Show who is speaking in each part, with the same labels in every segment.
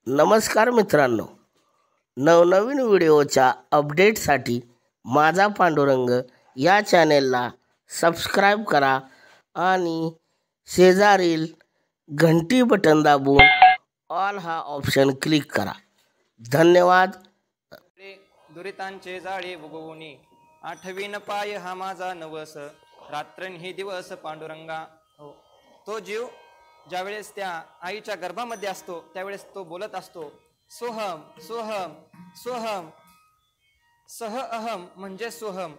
Speaker 1: नमस्कार मित्रांनो, नवनवीन व्हिडिओच्या अपडेटसाठी माझा पांडुरंग या चॅनेलला सबस्क्राईब करा आणि शेजारील घंटी बटन दाबून ऑल हा ऑप्शन क्लिक करा. धन्यवाद.
Speaker 2: दुरितांचे जाळे उगवूनी आठवीन पाय हा माझा नवस, रात्रंही दिवस पांडुरंगा. हो, तो जीव ज्यावेळेस त्या आईच्या गर्भामध्ये असतो त्यावेळेस तो बोलत असतो, सोहम सोहम सोहम. सह अहम म्हणजे सोहम,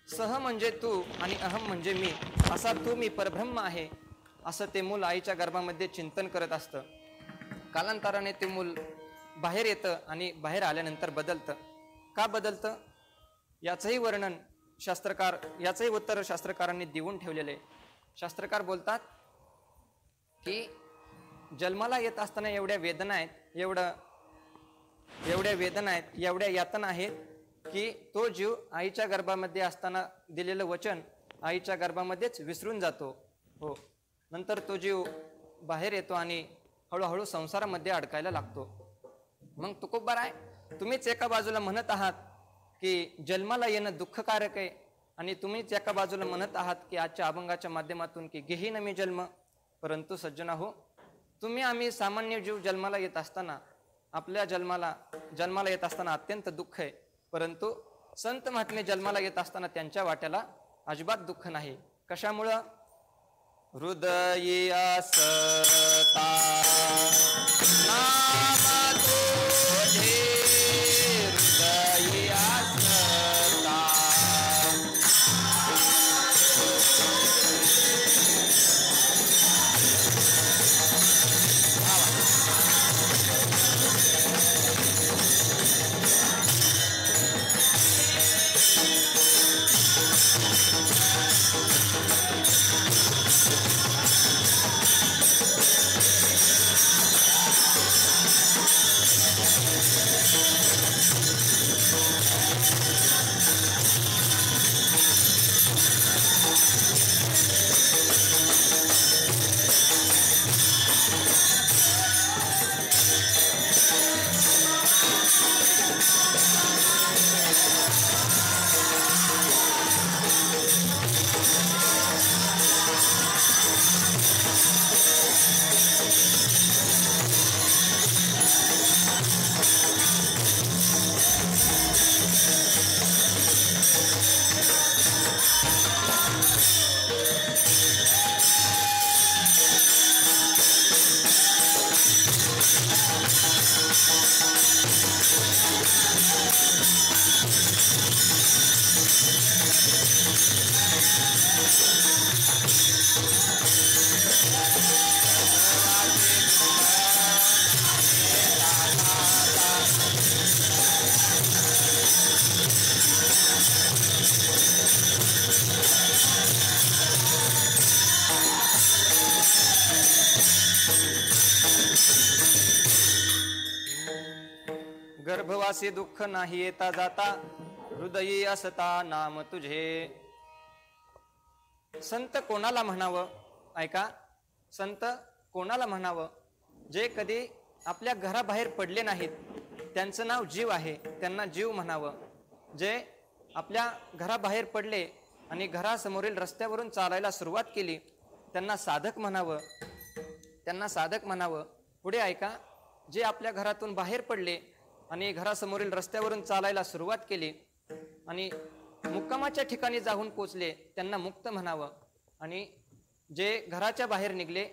Speaker 2: सह म्हणजे तू आणि अहम म्हणजे मी. असा तू मी परब्रह्म आहे असं ते मूल आईच्या गर्भामध्ये चिंतन करत असतं. कालांतराने ते मूल बाहेर येतं आणि बाहेर आल्यानंतर बदलतं. का बदलतं याचंही वर्णन याचंही उत्तर शास्त्रकारांनी देऊन ठेवलेले. शास्त्रकार बोलतात की जन्माला येत असताना एवढ्या वेदना आहेत, एवढ्या यातना आहेत की तो जीव आईच्या गर्भामध्ये असताना दिलेलं वचन आईच्या गर्भामध्येच विसरून जातो. हो, नंतर तो जीव बाहेर येतो आणि हळूहळू संसारामध्ये अडकायला लागतो. मग तुकोबाराय, तुम्हीच एका बाजूला म्हणत आहात की जन्माला येणं दुःखकारक आहे आणि तुम्हीच एका बाजूला म्हणत आहात की आजच्या अभंगाच्या माध्यमातून की घेईन मी जन्म. परंतु सज्जना हो, आम्ही सामान्य जीव जन्माला येत असताना आपल्या जन्माला येत असताना अत्यंत दुःख आहे. परंतु संत महात्मे जन्माला येत असताना त्यांच्या वाट्याला अजिबात दुःख नाही. कशामुळं? हृदयी असता नाम तुझे, हृदयी असता. गर्भवासी दुःख नाही येता जाता, हृदयी असता नाम तुझे. संत कोणाला म्हणावं? ऐका, संत कोणाला म्हणावं? जे कधी आपल्या घराबाहेर पडले नाहीत त्यांचं नाव जीव आहे, त्यांना जीव म्हणावं. जे आपल्या घराबाहेर पडले आणि घरासमोरील रस्त्यावरून चालायला सुरुवात केली त्यांना साधक म्हणावं, त्यांना साधक म्हणावं. पुढे ऐका, जे आपल्या घरातून बाहेर पडले आणि घरासमोरील रस्त्यावरून चालायला सुरुवात केली आणि मुक्कामाच्या ठिकाणी जाऊन पोचले त्यांना मुक्त म्हणावं. आणि जे घराच्या बाहेर निघले,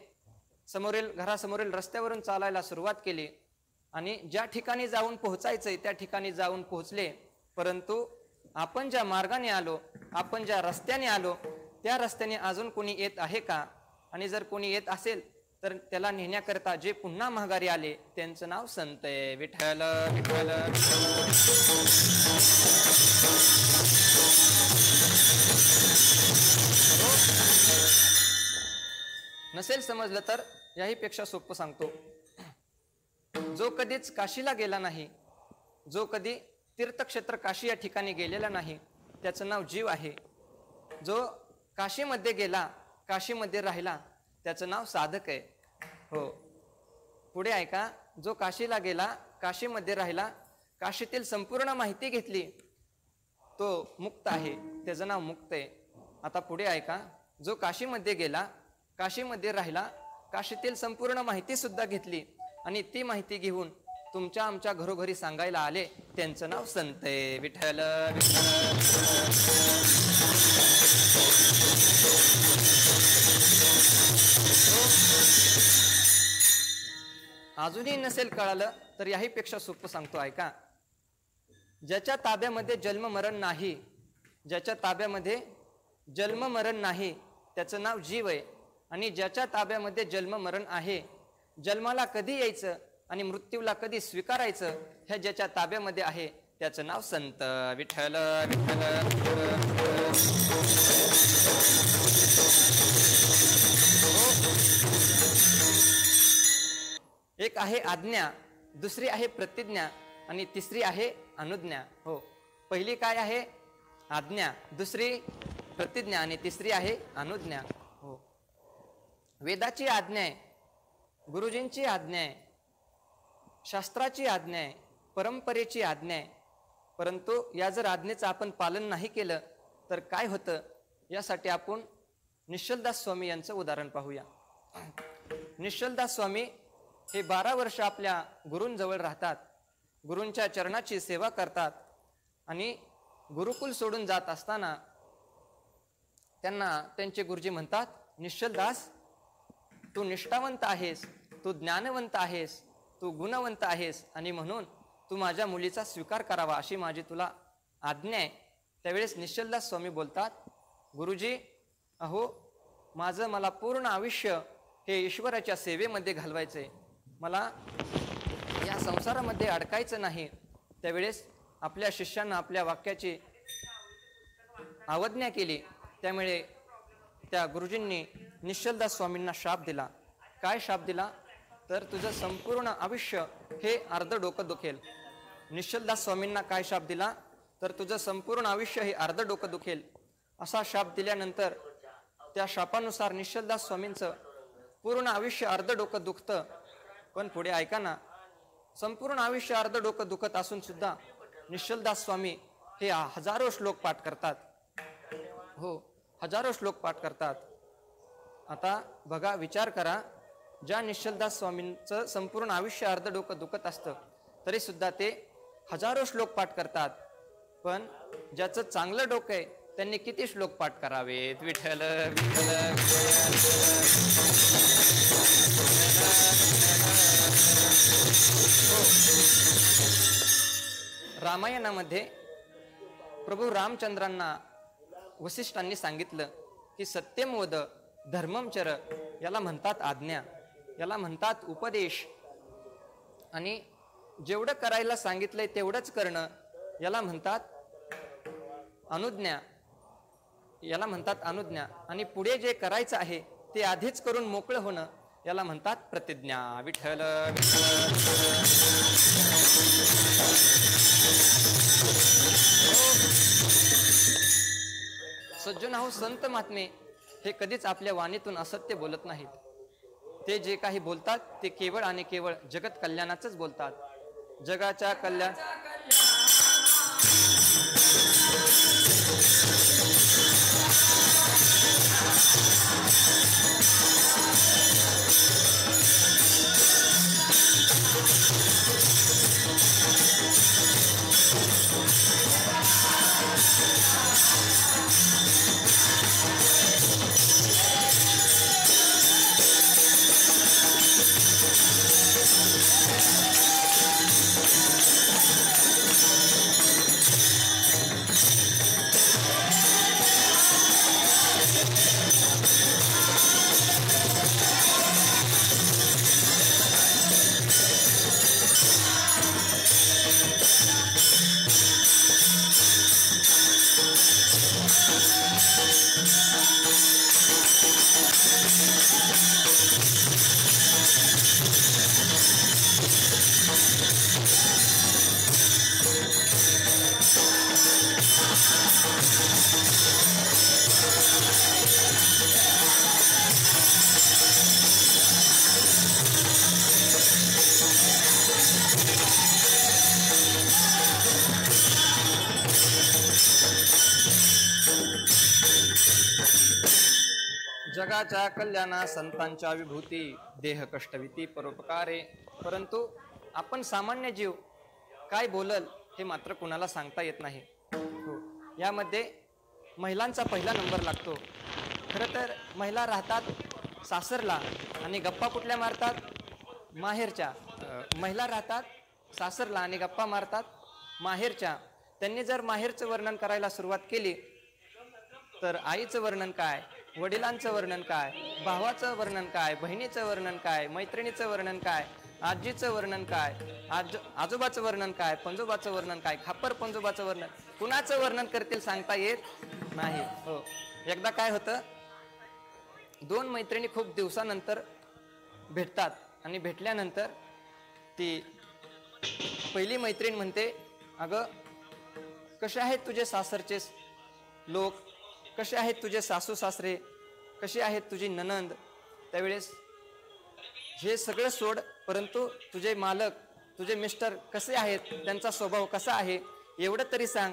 Speaker 2: घरासमोरील रस्त्यावरून चालायला सुरुवात केली आणि ज्या ठिकाणी जाऊन पोहोचायचंय त्या ठिकाणी जाऊन पोहोचले, परंतु आपण ज्या मार्गाने आलो, आपण ज्या रस्त्याने आलो त्या रस्त्याने अजून कोणी येत आहे का? आणि जर कोणी येत असेल तर त्याला नेण्याकरता जे पुन्हा माघारी आले त्यांचं नाव संत आहे. विठ्ठल विठ्ठल. नसेल समजलं तर याही पेक्षा सोपं सांगतो. जो कधीच काशीला गेला नाही, जो कधी तीर्थक्षेत्र काशी या ठिकाणी गेलेला नाही त्याचं नाव जीव आहे. जो काशीमध्ये गेला, काशीमध्ये राहिला त्याचं नाव साधक आहे. हो, पुढे ऐका, जो काशीला गेला, काशीमध्ये राहिला, काशीतील संपूर्ण माहिती घेतली, तो मुक्त आहे, त्याचं नाव मुक्त आहे. आता पुढे ऐका. जो काशीमध्ये गेला, काशीमध्ये राहिला, काशीतील संपूर्ण माहिती सुद्धा घेतली आणि ती माहिती घेऊन तुमच्या आमच्या घरोघरी सांगायला आले, त्यांचं नाव संत आहे. विठ्ठल विठ्ठल. अजूनही नसेल कळालं तर याहीपेक्षा सोपं सांगतो ऐका. ज्याच्या ताब्यामध्ये जन्म मरण नाही, ज्याच्या ताब्यामध्ये जन्म मरण नाही, त्याचं नाव जीव आहे. आणि ज्याच्या ताब्यामध्ये जन्म मरण आहे, जन्माला कधी यायचं आणि मृत्यूला कधी स्वीकारायचं, हे ज्याच्या ताब्यामध्ये आहे, त्याचं नाव संत. विठ्ठल विठ्ठल. एक आहे आज्ञा, दुसरी आहे प्रतिज्ञा आणि तिसरी आहे अनुज्ञा. हो, पहिली काय आहे? आज्ञा, दुसरी प्रतिज्ञा आणि तिसरी आहे अनुज्ञा. हो, वेदाची आज्ञा आहे, गुरुजींची आज्ञा आहे, शास्त्राची आज्ञा आहे, परंपरेची आज्ञा आहे. परंतु या जर आज्ञेचं आपण पालन नाही केलं तर काय होतं, यासाठी आपण निश्चलदास स्वामी यांचं उदाहरण पाहूया. निश्चलदास स्वामी हे 12 वर्ष आपल्या गुरूंजवळ राहतात, गुरूंच्या चरणाची सेवा करतात आणि गुरुकुल सोडून जात असताना त्यांना त्यांचे गुरुजी म्हणतात, निश्चलदास, तू निष्ठावंत आहेस, तू ज्ञानवंत आहेस, तू गुणवंत आहेस आणि म्हणून तू माझ्या मुलीचा स्वीकार करावा अशी माझी तुला आज्ञा आहे. त्यावेळेस निश्चलदास स्वामी बोलतात, गुरुजी, अहो, मला पूर्ण आयुष्य हे ईश्वराच्या सेवेमध्ये घालवायचे, मला या संसारामध्ये अडकायचं नाही. त्यावेळेस आपल्या शिष्यांना आपल्या वाक्याची अवज्ञा केली. त्यामुळे त्या गुरुजींनी निश्चलदास स्वामींना शाप दिला. काय शाप दिला? तर तुझं संपूर्ण आयुष्य हे अर्ध डोकं दुखेल. निश्चलदास स्वामींना काय शाप दिला? तर तुझं संपूर्ण आयुष्य हे अर्ध डोकं दुखेल असा शाप दिल्यानंतर त्या शापानुसार निश्चलदास स्वामींचं पूर्ण आयुष्य अर्ध डोकं दुखतं. पण पुढे ऐका ना, संपूर्ण आयुष्य अर्ध डोकं दुखत असून सुद्धा निश्चलदास स्वामी हे हजारो श्लोक पाठ करतात. हो, हजारो श्लोक पाठ करतात. आता बघा, विचार करा, ज्या निश्चलदास स्वामींचं संपूर्ण आयुष्य अर्ध डोकं दुखत असतं तरी सुद्धा ते हजारो श्लोक पाठ करतात. पण ज्याचं चांगलं डोकं आहे त्यांनी किती श्लोक पाठ करावेत? विठ्ठल विठ्ठल. रामायणामध्ये प्रभू रामचंद्रांना वसिष्ठांनी सांगितलं की सत्यम वद धर्मम चर, याला म्हणतात आज्ञा, याला म्हणतात उपदेश. आणि जेवढं करायला सांगितलंय तेवढंच करणं, याला म्हणतात अनुज्ञा, याला म्हणतात अनुज्ञा. आणि पुढे जे करायचं आहे ते आधीच करून मोकळं होणं, याला म्हणतात प्रतिज्ञा. विठ्ठल सज्जन हो, संत महात्मे हे कधीच आपल्या वाणीतून असत्य बोलत नाहीत. ते जे काही बोलतात ते केवळ आणि केवळ जगत कल्याणाचंच बोलतात. जगाच्या कल्याण जगाच्या कल्याणा संतांच्या विभूती देह कष्टविती परोपकारे. परंतु आपण सामान्य जीव काय बोलल हे मात्र कुणाला सांगता येत नाही. हो, यामध्ये महिलांचा पहिला नंबर लागतो. खरं तर महिला राहतात सासरला आणि गप्पा कुठल्या मारतात माहेरच्या. महिला राहतात सासरला आणि गप्पा मारतात माहेरच्या. त्यांनी जर माहेरचं वर्णन करायला सुरुवात केली तर आईचं वर्णन काय, वडिलांचं वर्णन काय, भावाचं वर्णन काय, बहिणीचं वर्णन काय, मैत्रिणीचं वर्णन काय, आजीचं वर्णन काय, आजोबाचं वर्णन काय, पंजोबाचं वर्णन काय, खापर पंजोबाचं वर्णन, कुणाचं वर्णन करतील सांगता येत नाही. हो, एकदा काय होतं, दोन मैत्रिणी खूप दिवसानंतर भेटतात आणि भेटल्यानंतर ती पहिली मैत्रीण म्हणते, अगं कसे आहेत तुझे सासरचे लोक, कसे आहेत तुझे सासू सासरे, कशी आहेत तुझी ननंद. त्यावेळेस हे सगळं सोड, परंतु तुझे मालक तुझे मिस्टर कसे आहेत, त्यांचा स्वभाव कसा आहे एवढं तरी सांग.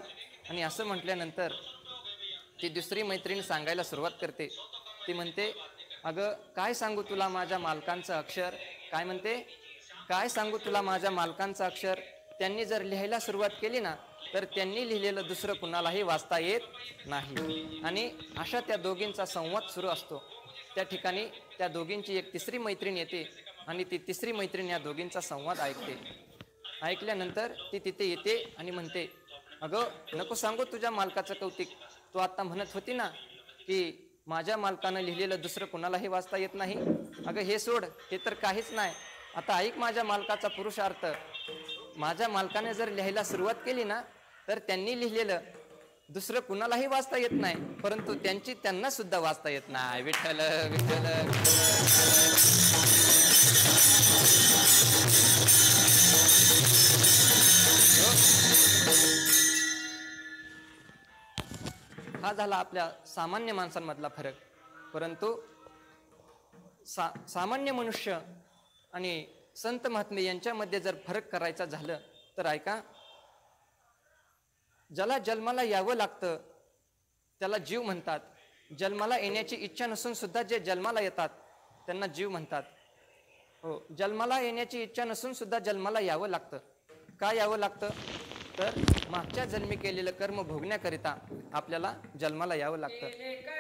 Speaker 2: आणि असं म्हटल्यानंतर ती दुसरी मैत्रीण सांगायला सुरुवात करते. ती म्हणते, अगं काय सांगू तुला माझ्या मालकांचं अक्षर. काय म्हणते, काय सांगू तुला माझ्या मालकांचं अक्षर. त्यांनी जर लिहायला सुरुवात केली ना तर त्यांनी लिहिलेलं दुसरं कुणालाही वाचता येत नाही. आणि अशा त्या दोघींचा संवाद सुरू असतो. त्या ठिकाणी त्या दोघींची एक तिसरी मैत्रीण येते आणि ती तिसरी मैत्रीण या दोघींचा संवाद ऐकते. ऐकल्यानंतर ती तिथे येते आणि म्हणते, अगं नको सांगू तुझ्या मालकाचं कौतिक. तू आता म्हणत होती ना की माझ्या मालकानं लिहिलेलं दुसरं कुणालाही वाचता येत नाही. अगं हे सोड, हे तर काहीच नाही. आता ऐक माझ्या मालकाचा पुरुषार्थ. माझ्या मालकाने जर लिहायला सुरुवात केली ना तर त्यांनी लिहिलेलं दुसरं कुणालाही वाचता येत नाही, परंतु त्यांची त्यांना सुद्धा वाचता येत नाही. विठ्ठल विठ्ठल. हा झाला आपल्या सामान्य माणसांमधला फरक. परंतु सामान्य मनुष्य आणि संत महात्मे यांच्यामध्ये जर फरक करायचा झालं तर ऐका, ज्याला जन्माला यावं लागतं त्याला जीव म्हणतात. जन्माला येण्याची इच्छा नसून सुद्धा जे जन्माला येतात त्यांना जीव म्हणतात. हो, जन्माला येण्याची इच्छा नसून सुद्धा जन्माला यावं लागतं. का यावं लागतं तर मागच्या जन्मी केलेलं कर्म भोगण्याकरिता आपल्याला जन्माला यावं लागतं.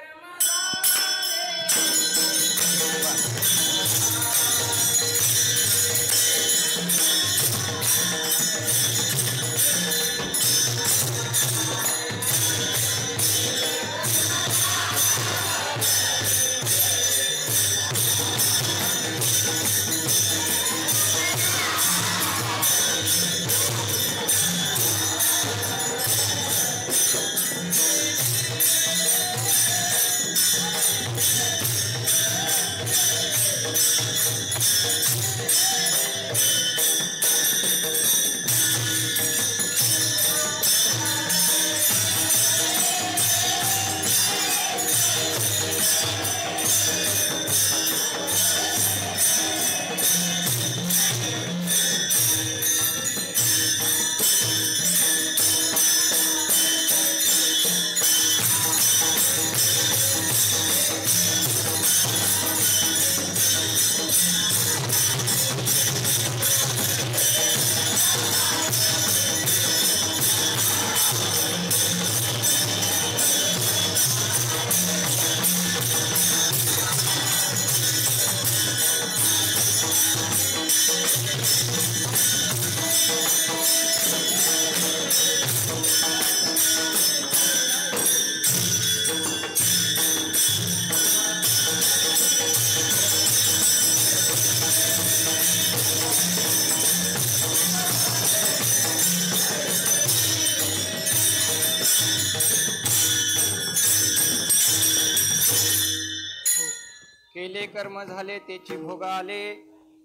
Speaker 2: केले कर्म झाले तेची भोग आले,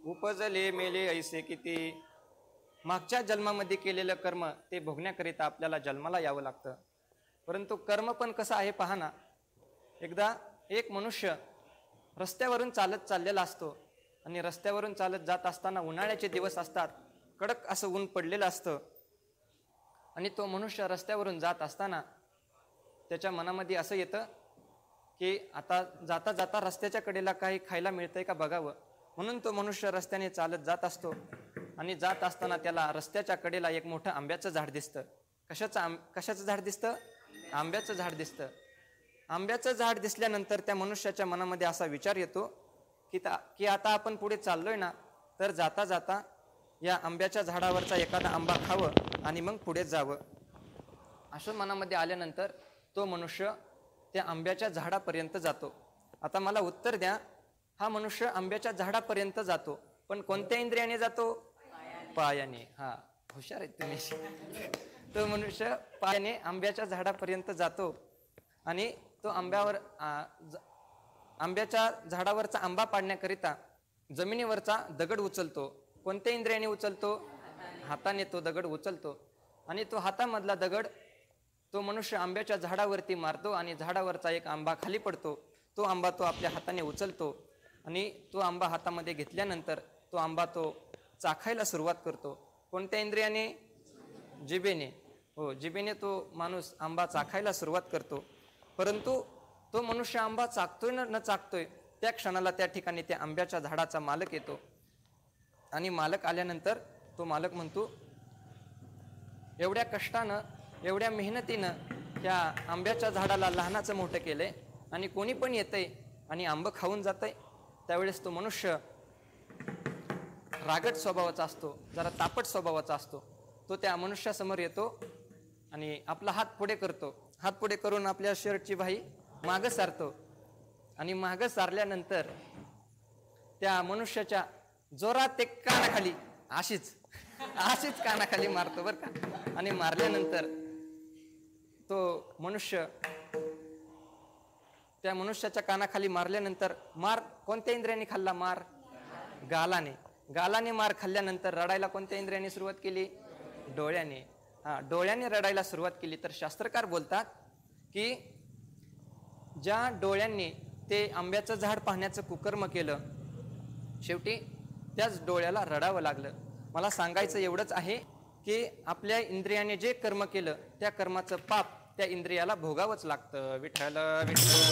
Speaker 2: उपजले मेले ऐसे किती. मागच्या जन्मामध्ये केलेलं कर्म ते भोगण्याकरिता आपल्याला जन्माला यावं लागतं. परंतु कर्म पण कसं आहे पहा ना. एकदा एक मनुष्य रस्त्यावरून चालत चाललेला असतो आणि रस्त्यावरून चालत जात असताना उन्हाळ्याचे दिवस असतात, कडक असं ऊन पडलेलं असतं आणि तो मनुष्य रस्त्यावरून जात असताना त्याच्या मनामध्ये असं येतं की आता जाता जाता रस्त्याच्या कडेला काही खायला मिळतंय का बघावं, म्हणून तो मनुष्य रस्त्याने चालत जात असतो. आणि जात असताना त्याला रस्त्याच्या कडेला एक मोठं आंब्याचं झाड दिसतं. कशाचं झाड दिसतं? आंब्याचं झाड दिसतं. आंब्याचं झाड दिसल्यानंतर त्या मनुष्याच्या मनामध्ये असा विचार येतो की आता आपण पुढे चाललोय ना, तर जाता जाता या आंब्याच्या झाडावरचा एखादा आंबा खावं आणि मग पुढे जावं. असं मनामध्ये आल्यानंतर तो मनुष्य त्या आंब्याच्या झाडापर्यंत जातो. आता मला उत्तर द्या, हा मनुष्य आंब्याच्या झाडापर्यंत जातो पण कोणत्या इंद्रियाने जातो? पायाने. हा, हुशार आहे तुम्ही. तो मनुष्य पायाने आंब्याच्या झाडापर्यंत जातो आणि तो आंब्याच्या झाडावरचा आंबा पाडण्याकरिता जमिनीवरचा दगड उचलतो. कोणत्या इंद्रियाने उचलतो? हाताने तो दगड उचलतो आणि तो हातामधला दगड तो मनुष्य आंब्याच्या झाडावरती मारतो आणि झाडावरचा एक आंबा खाली पडतो. तो आंबा तो आपल्या हाताने उचलतो आणि तो आंबा हातामध्ये घेतल्यानंतर तो आंबा तो चाखायला सुरुवात करतो. कोणत्या इंद्रियाने? जिभेने. हो, जिभेने तो माणूस आंबा चाखायला सुरुवात करतो. परंतु तो मनुष्य आंबा चाकतोय न चाकतोय त्या क्षणाला त्या ठिकाणी त्या आंब्याच्या झाडाचा मालक येतो आणि मालक आल्यानंतर तो मालक म्हणतो, एवढ्या कष्टानं एवढ्या मेहनतीनं ह्या आंब्याच्या झाडाला लहानाचं मोठं केलंय आणि कोणी पण येतंय आणि आंबं खाऊन जातंय. त्यावेळेस तो मनुष्य रागट स्वभावाचा असतो, जरा तापट स्वभावाचा असतो. तो त्या मनुष्यासमोर येतो आणि आपला हात पुढे करतो. हात पुढे करून आपल्या शर्टची बाही मागं सारतो आणि मागं सारल्यानंतर त्या मनुष्याच्या जोरात ते कानाखाली अशीच कानाखाली मारतो बरं का. आणि मारल्यानंतर तो मनुष्य त्या मनुष्याच्या कानाखाली मारल्यानंतर मार कोणत्या इंद्रियाने खाल्ला? मार गालाने मार खाल्ल्यानंतर रडायला कोणत्या इंद्रियाने सुरुवात केली? डोळ्याने. डोळ्याने रडायला सुरुवात केली. तर शास्त्रकार बोलतात की ज्या डोळ्यांनी ते आंब्याचं झाड पाहण्याचं कुकर्म केलं, शेवटी त्याच डोळ्याला रडावं लागलं. मला सांगायचं एवढंच आहे की आपल्या इंद्रियाने जे कर्म केलं त्या कर्माचं पाप त्या इंद्रियाला भोगावंच लागतं. विठ्ठल विठ्ठल.